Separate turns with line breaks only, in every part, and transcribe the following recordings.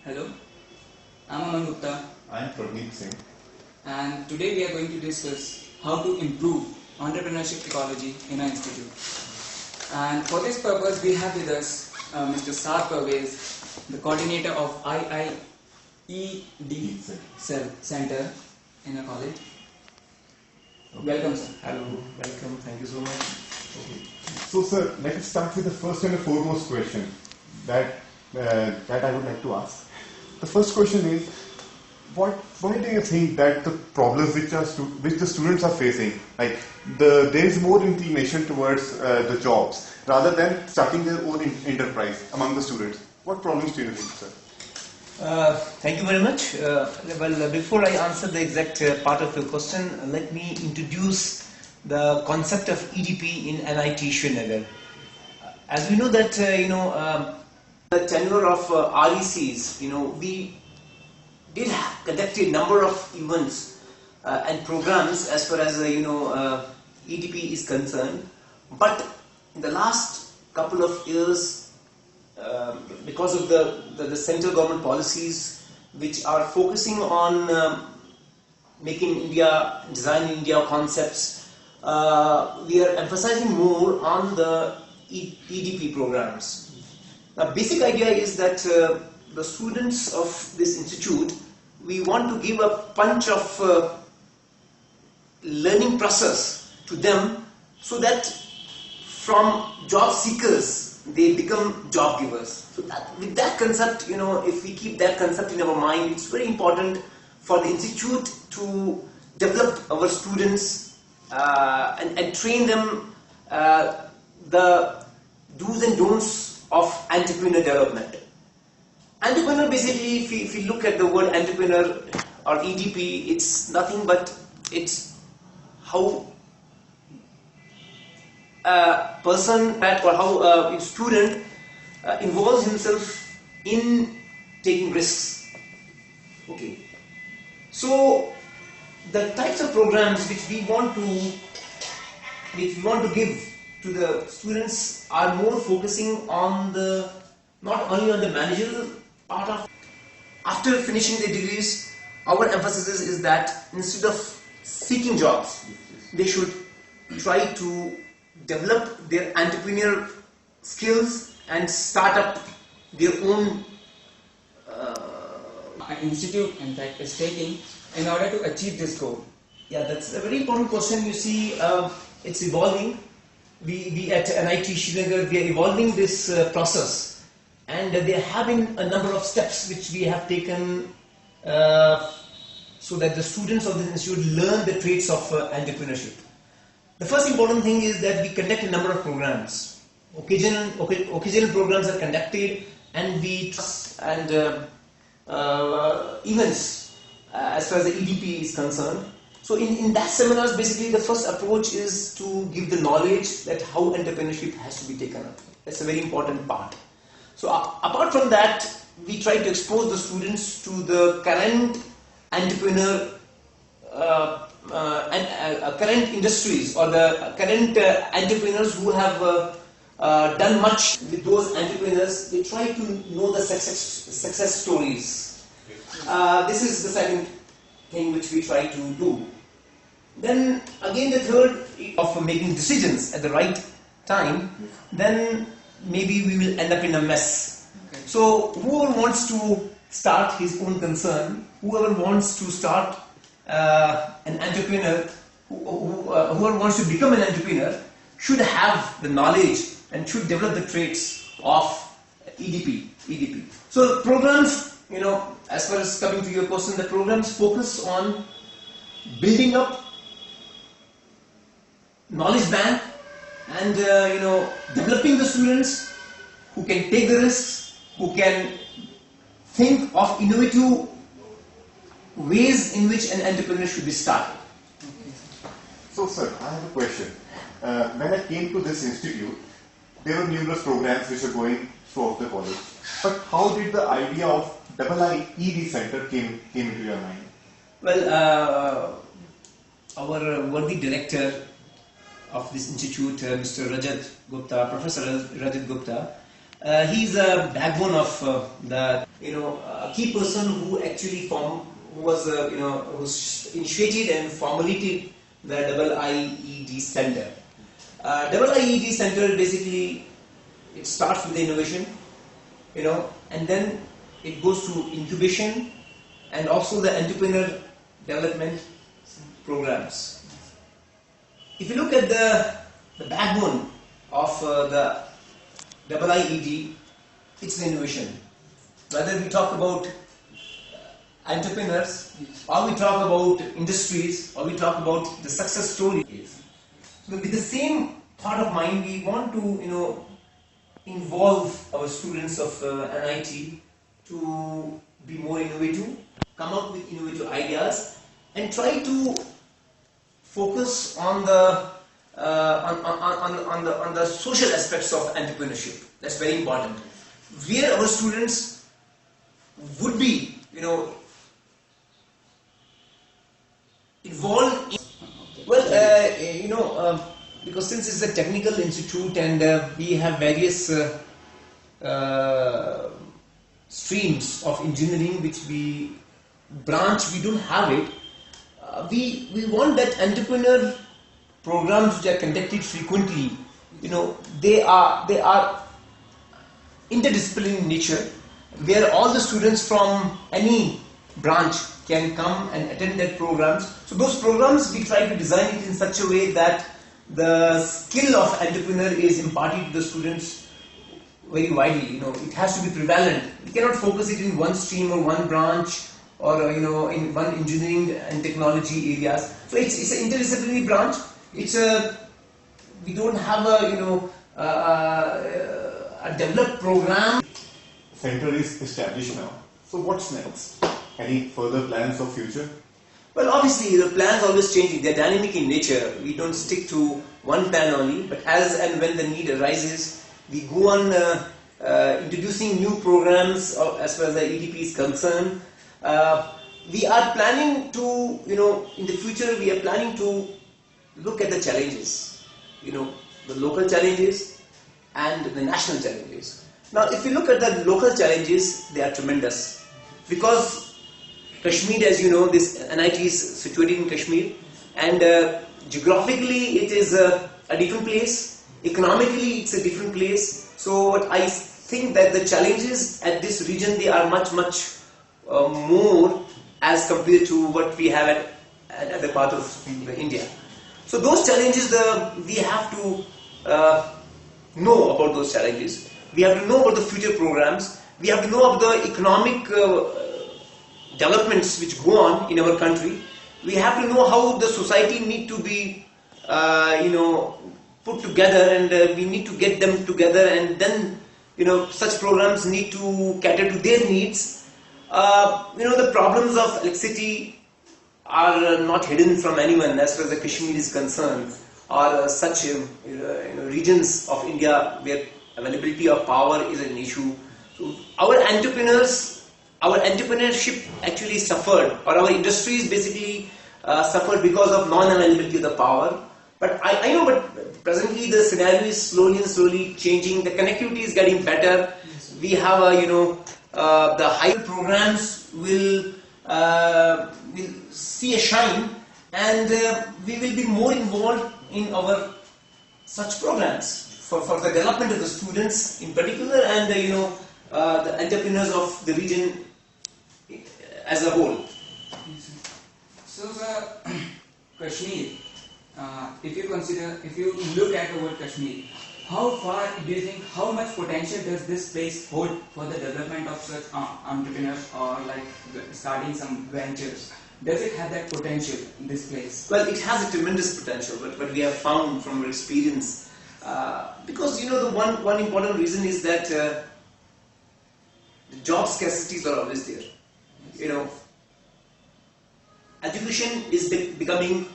Hello, I'm Aman Gupta.
I am Pravez Singh.
And today we are going to discuss how to improve entrepreneurship ecology in our institute. And for this purpose, we have with us Mr. Saad Pravez, the coordinator of IIED Center in our college.
Okay.
Welcome, sir.
Hello, welcome, thank you so much.
Okay. So, sir, let us start with the first and the foremost question that I would like to ask. The first question is, why do you think that the problems which the students are facing, like there is more inclination towards the jobs rather than starting their own enterprise among the students? What problems do you think, sir?
Thank you very much. Before I answer the exact part of your question, let me introduce the concept of EDP in NIT Srinagar. As we know that, the tenure of RECs, we did conduct a number of events and programs as far as EDP is concerned, but in the last couple of years, because of the central government policies which are focusing on making India, design India concepts, we are emphasizing more on the EDP programs. The basic idea is that the students of this institute, we want to give a punch of learning process to them so that from job seekers they become job givers. So with that concept, if we keep that concept in our mind, it's very important for the institute to develop our students and train them the do's and don'ts of entrepreneur development. Entrepreneur, basically, if you look at the word entrepreneur or EDP, it's nothing but it's how a person or how a student involves himself in taking risks. Okay. So the types of programs which we want to give to the students are more focusing on not only on the managerial part of. After finishing their degrees, our emphasis is that instead of seeking jobs, they should try to develop their entrepreneurial skills and start up their own.
Our institute, in fact, is taking in order to achieve this goal.
Yeah, that's a very important question. You see, it's evolving. We at NIT Srinagar, we are evolving this process, and there have been a number of steps which we have taken so that the students of this institute learn the traits of entrepreneurship. The first important thing is that we conduct a number of programs. Occasional programs are conducted, and events as far as the EDP is concerned. So in that seminars, basically the first approach is to give the knowledge that how entrepreneurship has to be taken up. That's a very important part. So apart from that, we try to expose the students to the current entrepreneur current industries or the current entrepreneurs who have done much with those entrepreneurs. They try to know the success stories. This is the second thing which we try to do. Then again the third of making decisions at the right time, then maybe we will end up in a mess. Okay. So whoever wants to start his own concern, whoever wants to start an entrepreneur, whoever wants to become an entrepreneur should have the knowledge and should develop the traits of EDP. So programs, as far as coming to your question, the programs focus on building up knowledge bank and developing the students who can take the risks, who can think of innovative ways in which an entrepreneur should be started.
So, sir, I have a question. When I came to this institute, there were numerous programs which were going throughout the college. But how did the idea of IIED Center came into your mind?
Well, our worthy director of this institute, Mr. Rajat Gupta, Professor Rajat Gupta, He's a backbone of the, a key person who actually who's initiated and formulated the IED Center. IED Center basically, it starts with the innovation, and then it goes to incubation and also the entrepreneur development programs. If you look at the backbone of the IED, it's the innovation. Whether we talk about entrepreneurs, or we talk about industries, or we talk about the success stories. So with the same thought of mind, we want to, involve our students of NIT to be more innovative, come up with innovative ideas, and try to focus on the on the social aspects of entrepreneurship. That's very important. Where our students would be, involved in, well, because since it's a technical institute and we have various streams of engineering which we don't have it. We want that entrepreneur programs which are conducted frequently, they are interdisciplinary in nature, where all the students from any branch can come and attend that programs. So those programs, we try to design it in such a way that the skill of entrepreneur is imparted to the students very widely. It has to be prevalent. We cannot focus it in one stream or one branch, or in one engineering and technology areas. So it's an interdisciplinary branch. We don't have a developed program.
Center is established now. So what's next? Any further plans for future?
Well, obviously the plans always change. They're dynamic in nature. We don't stick to one plan only, but as and when the need arises, we go on introducing new programs as far as the EDP is concerned. We are planning to, in the future, we are planning to look at the challenges, the local challenges and the national challenges. Now, if you look at the local challenges, they are tremendous. Because Kashmir, as you know, this NIT is situated in Kashmir, and geographically it is a different place, economically it's a different place. So I think that the challenges at this region, they are much more as compared to what we have at other part of India. So those challenges, we have to know about those challenges. We have to know about the future programs. We have to know about the economic developments which go on in our country. We have to know how the society need to be, put together, and we need to get them together, and then, such programs need to cater to their needs. The problems of electricity are not hidden from anyone as far as the Kashmir is concerned, or such regions of India where availability of power is an issue. So our entrepreneurship actually suffered, or our industries basically suffered because of non-availability of the power. But I know, but presently the scenario is slowly changing. The connectivity is getting better. We have the higher programs will see a shine, and we will be more involved in our such programs for the development of the students in particular, and the entrepreneurs of the region as a whole.
So, Kashmir, if you look at the word Kashmir, how far do you think, how much potential does this place hold for the development of such entrepreneurs, or like starting some ventures? Does it have that potential in this place?
Well, it has a tremendous potential, but we have found from our experience, because the one important reason is that the job scarcities are always there. Education is becoming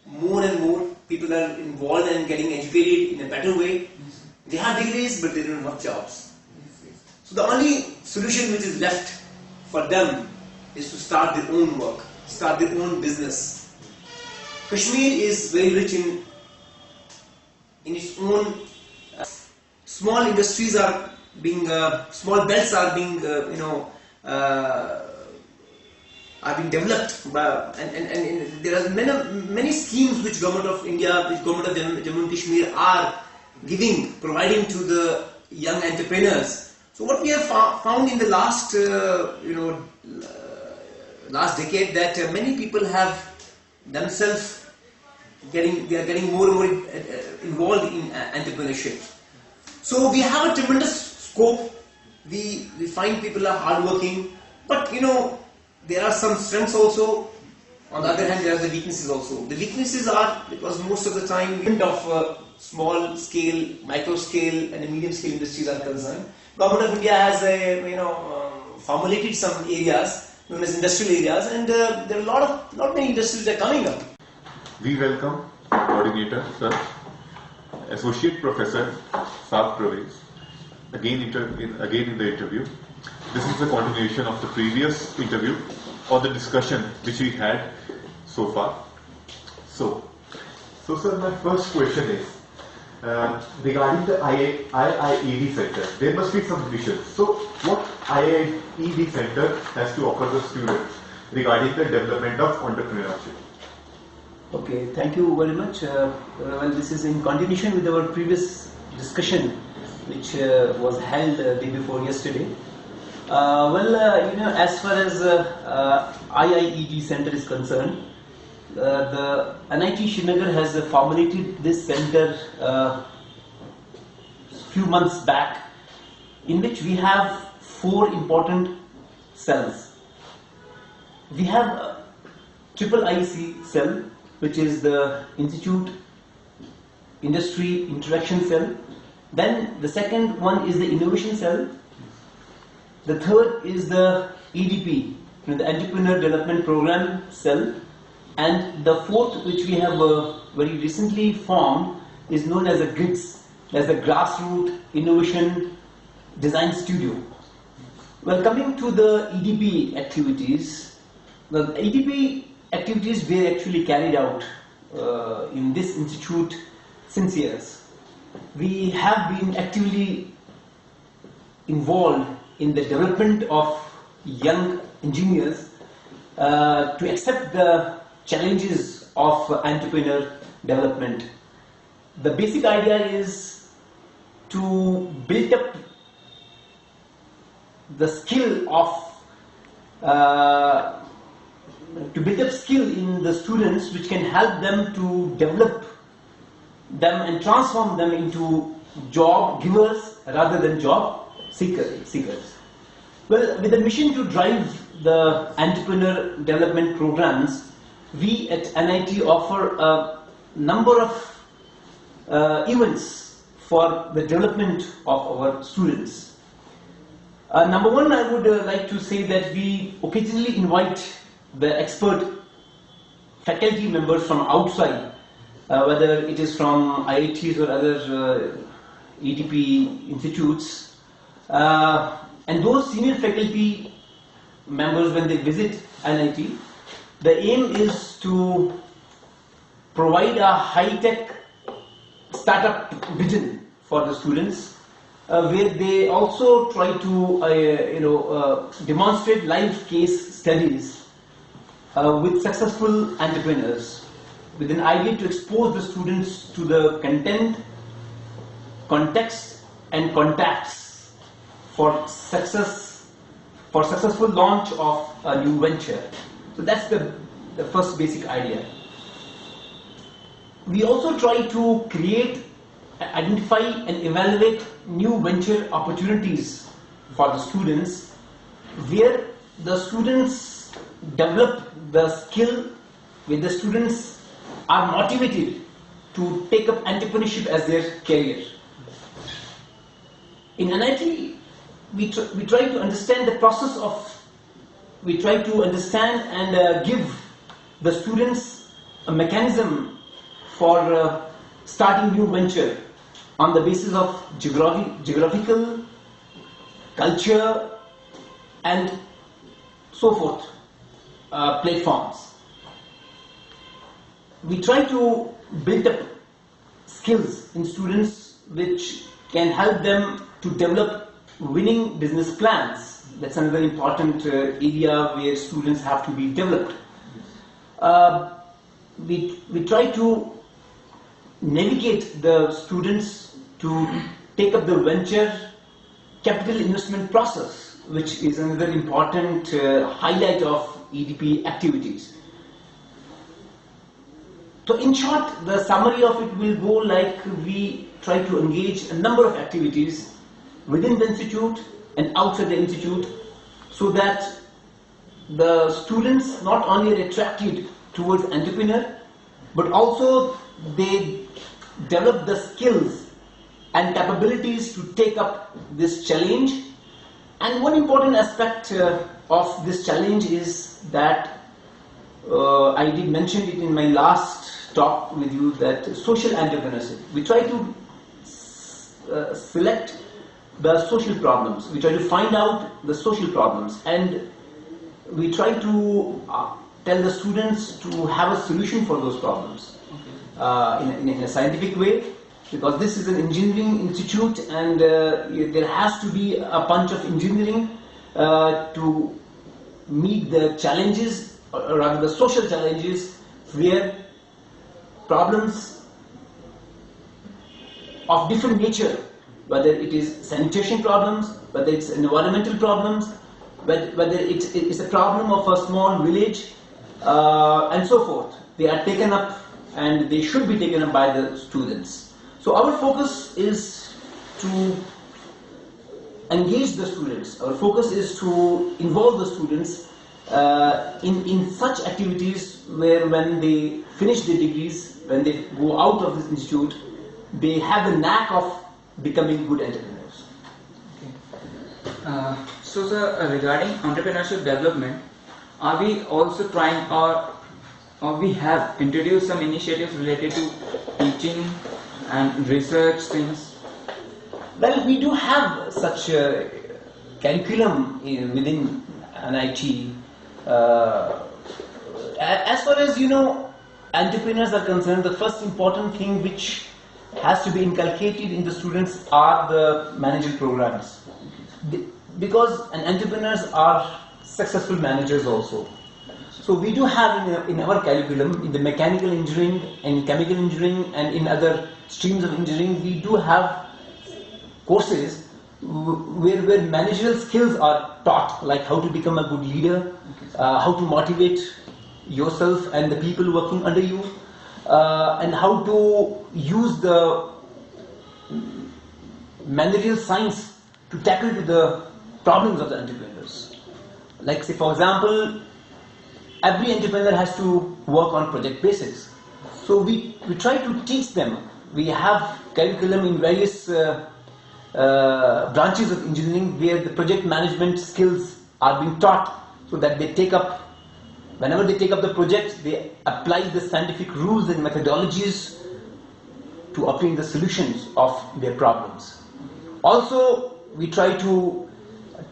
more and more. People are involved and getting educated in a better way. They have degrees, but they don't have jobs. So the only solution which is left for them is to start their own work, start their own business. Kashmir is very rich in its own. Small industries are small belts are being are being developed and there are many schemes which Government of India, which Government of Jammu and Kashmir are providing to the young entrepreneurs. So what we have found in the last last decade, that many people have themselves getting more and more involved in entrepreneurship. So we have a tremendous scope. We find people are hardworking, but there are some strengths also. On the other hand, there are the weaknesses also. The weaknesses are because most of the time of small scale, micro scale and medium scale industries are concerned. Government of India has formulated some areas known as industrial areas, and there are lot many industries that are coming up.
We welcome coordinator, sir, Associate Professor Saad Pravez, again in the interview. This is the continuation of the previous interview or the discussion which we had so far. So sir, my first question is regarding the IIED center. There must be some vision. So what IIED center has to offer the students regarding the development of entrepreneurship?
Okay, thank you very much. Well, this is in continuation with our previous discussion, which was held day before yesterday. As far as IIED center is concerned, the NIT Srinagar has formulated this center few months back, in which we have 4 important cells. We have a IIIC cell, which is the Institute Industry Interaction Cell. Then the second one is the Innovation Cell. The third is the EDP, the Entrepreneur Development Program Cell. And the fourth, which we have very recently formed, is known as the GRIDS, as the Grassroots Innovation Design Studio. Well, coming to the EDP activities, the EDP activities were actually carried out in this institute since years. We have been actively involved in the development of young engineers to accept the challenges of entrepreneur development. The basic idea is to build up the skill in the students, which can help them to develop them and transform them into job givers rather than job seekers. Well, with the mission to drive the entrepreneur development programs, we at NIT offer a number of events for the development of our students. Number one, I would like to say that we occasionally invite the expert faculty members from outside, whether it is from IITs or other EDP institutes, and those senior faculty members, when they visit NIT, the aim is to provide a high-tech startup vision for the students, where they also try to demonstrate live case studies with successful entrepreneurs, with an idea to expose the students to the content, context and contacts for successful launch of a new venture. So that's the first basic idea. We also try to create, identify and evaluate new venture opportunities for the students, where the students develop the skill, where the students are motivated to take up entrepreneurship as their career. In NIT, we try to understand the process of, we try to understand and give the students a mechanism for starting new venture on the basis of geographical, culture and so forth platforms. We try to build up skills in students which can help them to develop winning business plans. That's another important area where students have to be developed. We try to navigate the students to take up the venture capital investment process, which is another important highlight of EDP activities. So in short, the summary of it will go like we try to engage a number of activities within the institute and outside the institute, so that the students not only are attracted towards entrepreneur, but also they develop the skills and capabilities to take up this challenge. And one important aspect of this challenge is that I did mention it in my last talk with you, that social entrepreneurship. We try to select the social problems. We try to find out the social problems, and we try to tell the students to have a solution for those problems in a scientific way, because this is an engineering institute, and there has to be a bunch of engineering to meet the challenges, or rather the social challenges, where problems of different nature, whether it is sanitation problems, whether it's environmental problems, whether it's a problem of a small village, and so forth, they are taken up, and they should be taken up by the students. So our focus is to engage the students. Our focus is to involve the students in such activities where, when they finish their degrees, when they go out of this institute, they have the knack of becoming good entrepreneurs.
Okay. So sir, regarding entrepreneurship development, are we also trying, or we have introduced some initiatives related to teaching and research things?
Well, we do have such a curriculum within NIT. As far as entrepreneurs are concerned, the first important thing which has to be inculcated in the students are the managerial programs, because entrepreneurs are successful managers also. So we do have in our curriculum, in the mechanical engineering and chemical engineering and in other streams of engineering, we do have courses where managerial skills are taught, like how to become a good leader, how to motivate yourself and the people working under you, and how to use the managerial science to tackle the problems of the entrepreneurs. Like, say for example, every entrepreneur has to work on project basis. So we try to teach them. We have curriculum in various branches of engineering where the project management skills are being taught, so that they take up, whenever they take up the project, they apply the scientific rules and methodologies to obtain the solutions of their problems. Also, we try to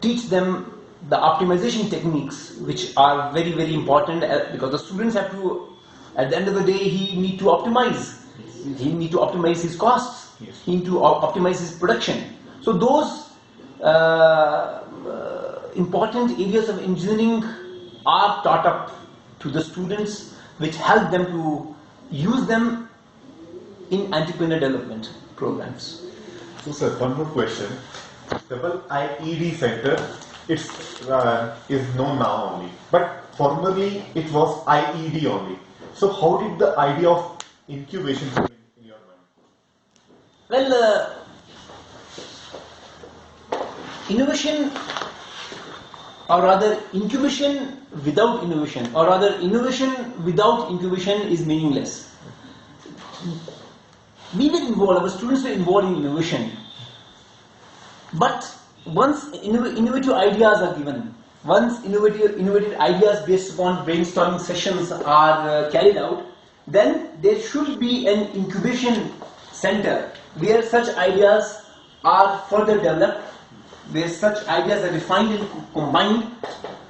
teach them the optimization techniques, which are very, very important, because the students have to, at the end of the day, he need to optimize. He need to optimize his costs.
Yes.
He need to optimize his production. So those important areas of engineering are taught up to the students, which help them to use them in entrepreneur development programs.
So sir, one more question. The IED center is known now only, but formerly it was IED only. So how did the idea of incubation come in your mind?
Well, innovation, or rather incubation without innovation, or rather innovation without incubation is meaningless. We were involved, our students were involved in innovation, but once innovative ideas are given, once innovative ideas based upon brainstorming sessions are carried out, then there should be an incubation center where such ideas are further developed, where such ideas are refined and combined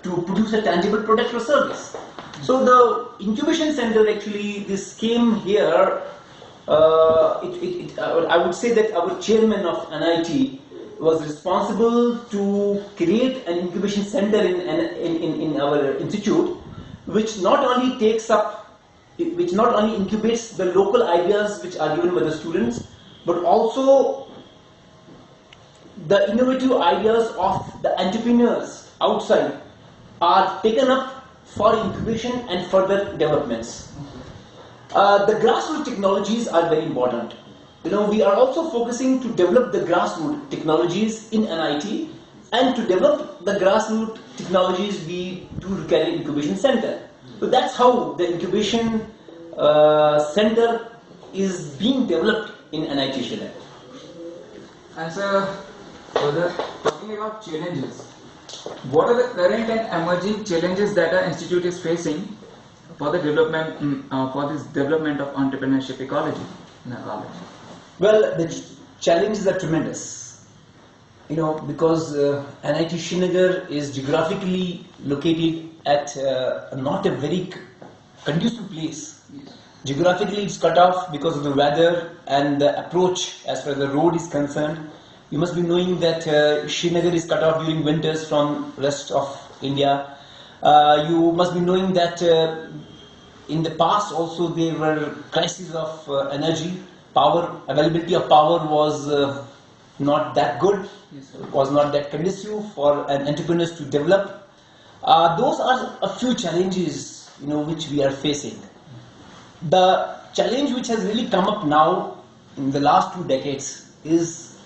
to produce a tangible product or service. So the incubation center, actually, this came here. I would say that our chairman of NIT was responsible to create an incubation center in our institute, which not only incubates the local ideas which are given by the students, but also the innovative ideas of the entrepreneurs outside are taken up for incubation and further developments. The grassroots technologies are very important. We are also focusing to develop the grassroots technologies in NIT, and to develop the grassroots technologies we do carry incubation center. So that's how the incubation center is being developed in NIT Srinagar.
And so, further talking about challenges, what are the current and emerging challenges that our institute is facing for the development for this development of entrepreneurship ecology in our college?
Well, the challenges are tremendous. Because NIT Srinagar is geographically located at not a very conducive place.
Yes.
Geographically, it's cut off because of the weather and the approach as far as the road is concerned. You must be knowing that Srinagar is cut off during winters from rest of India. You must be knowing that in the past also there were crises of energy. Power availability of power was not that good.
Yes,
Was not that conducive for an entrepreneurs to develop. Those are a few challenges which we are facing. The challenge which has really come up now in the last 2 decades is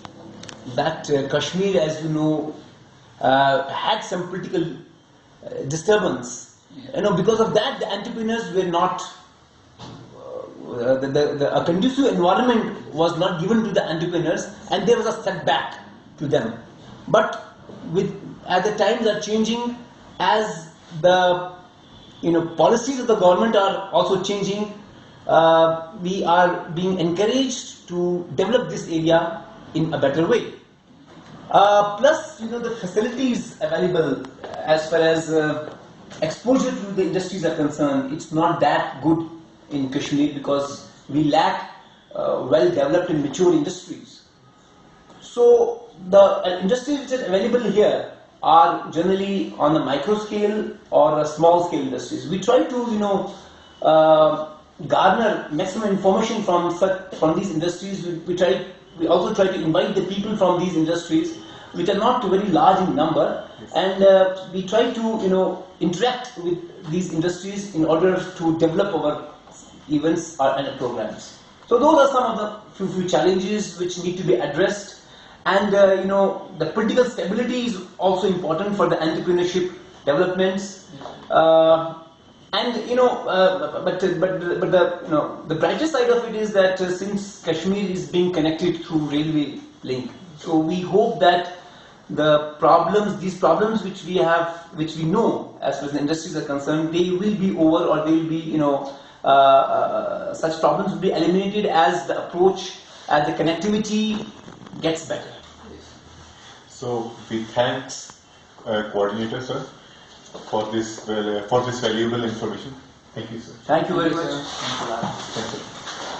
that Kashmir, as you know, had some political disturbance. Because of that, the entrepreneurs were not. A conducive environment was not given to the entrepreneurs, and there was a setback to them. But as the times are changing, as the policies of the government are also changing, we are being encouraged to develop this area in a better way. Plus, the facilities available as far as exposure to the industries are concerned, it's not that good in Kashmir because we lack well-developed and mature industries. So the industries which are available here are generally on a micro scale or a small scale industries. We try to garner maximum information from these industries. We also try to invite the people from these industries, which are not very large in number, and we try to interact with these industries in order to develop our events and programs. So those are some of the few challenges which need to be addressed, and the political stability is also important for the entrepreneurship developments. And but the brighter side of it is that since Kashmir is being connected through railway link, so we hope that these problems which we have, which we know as far as the industries are concerned, they will be over, or they will be such problems will be eliminated as the approach, as the connectivity gets better.
So we thank coordinator sir for this valuable information. Thank you, sir.
Thank you very much.
Thanks a lot.
Thank you.